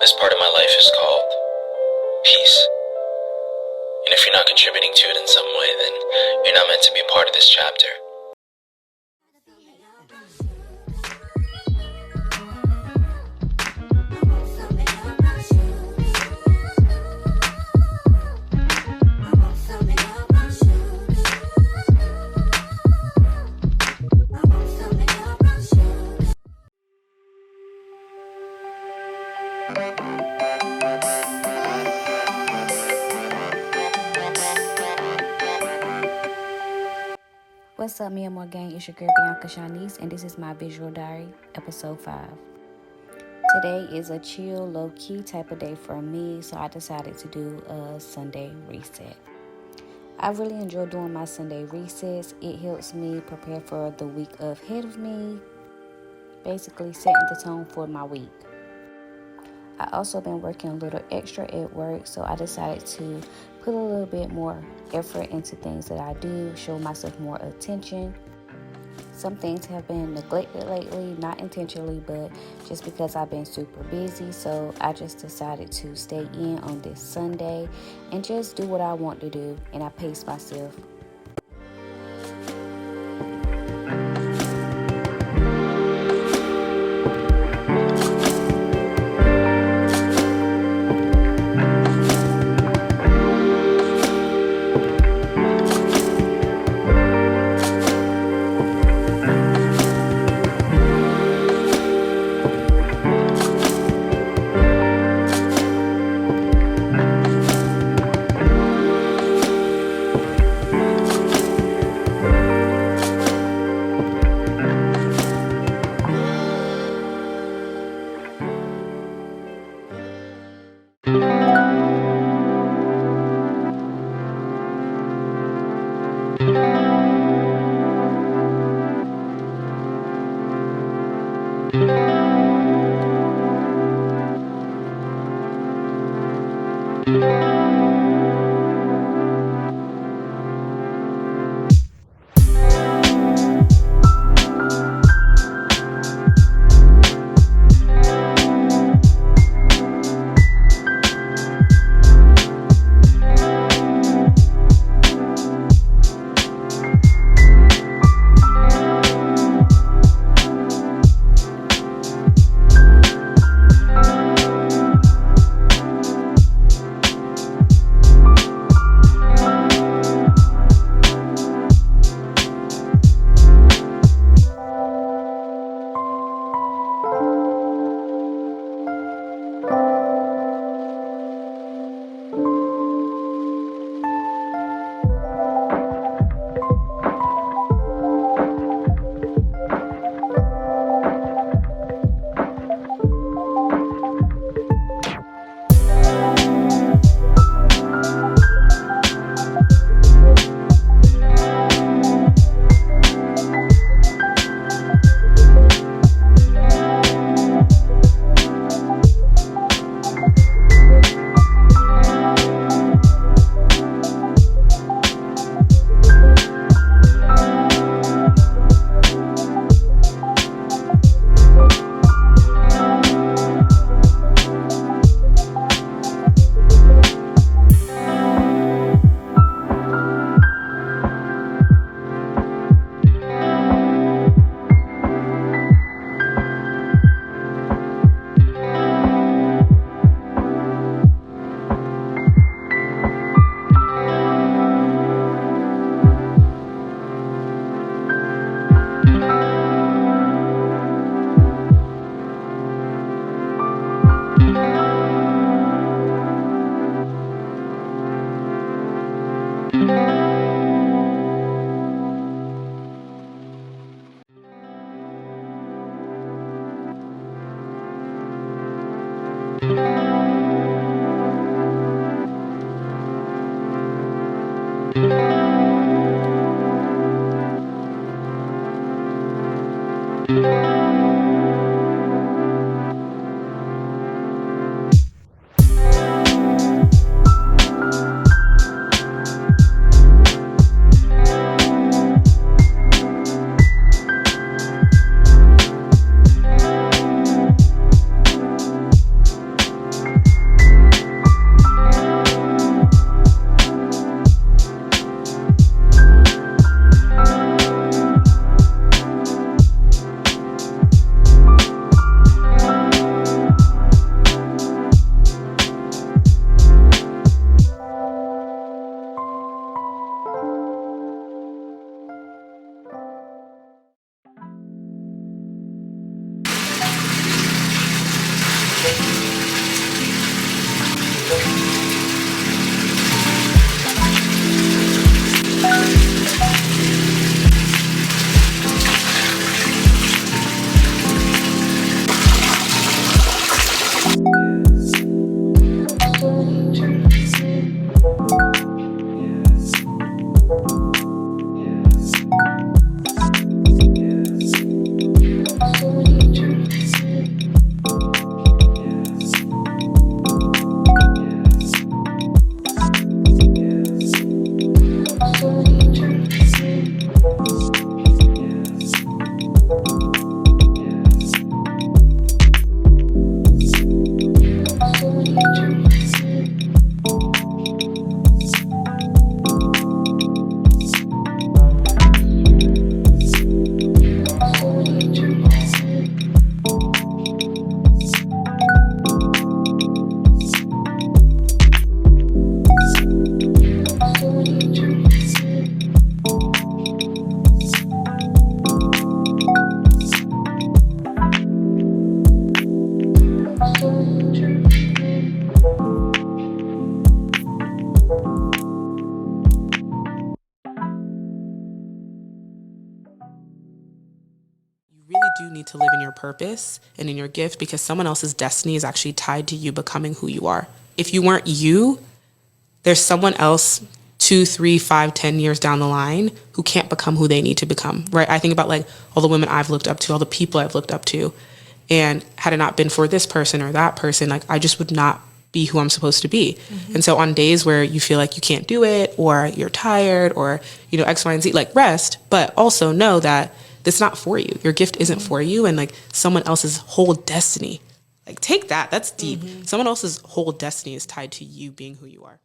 This part of my life is called peace. And if you're not contributing to it in some way, then you're not meant to be a part of this chapter. What's up, me and more gang? It's your girl Bianca Shanice, and this is my visual diary, episode 5. Today is a chill, low-key type of day for me, so I decided to do a Sunday reset. I really enjoy doing my Sunday resets. It helps me prepare for the week ahead of me, basically setting the tone for my week. I also been working a little extra at work, so I decided to put a little bit more effort into things that I do, show myself more attention. Some things have been neglected lately, not intentionally, but just because I've been super busy. So I just decided to stay in on this Sunday and just do what I want to do, and I pace myself. Really do need to live in your purpose and in your gift, because someone else's destiny is actually tied to you becoming who you are. If you weren't you, there's someone else 2, 3, 5, 10 years down the line who can't become who they need to become, right? I think about like all the women I've looked up to, all the people I've looked up to. And had it not been for this person or that person, like I just would not be who I'm supposed to be. And so on days where you feel like you can't do it, or you're tired, or, you know, X, Y, and Z, like rest, but also know that that's not for you. Your gift isn't for you, and like someone else's whole destiny. Like take that. That's deep. Someone else's whole destiny is tied to you being who you are.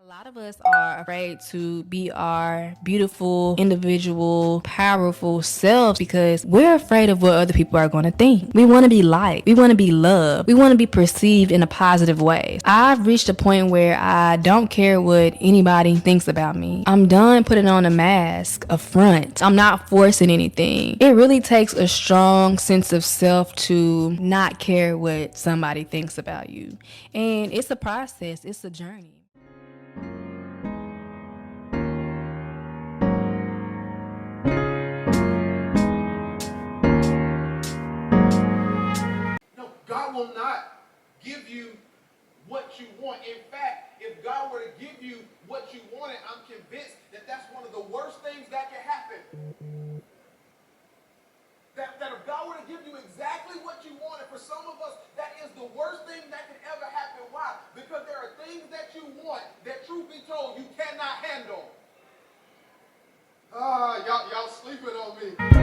A lot of us are afraid to be our beautiful, individual, powerful selves because we're afraid of what other people are going to think. We want to be liked. We want to be loved. We want to be perceived in a positive way. I've reached a point where I don't care what anybody thinks about me. I'm done putting on a mask, a front. I'm not forcing anything. It really takes a strong sense of self to not care what somebody thinks about you. And it's a process. It's a journey. No, God will not give you what you want. In fact, if God were to give you what you wanted, I'm convinced that that's one of the worst things that can happen. That if God were to give you exactly what you wanted, for some of us, that is the worst thing that can ever happen. Why? Because there are things that you want that, truth be told, you cannot handle. Y'all sleeping on me.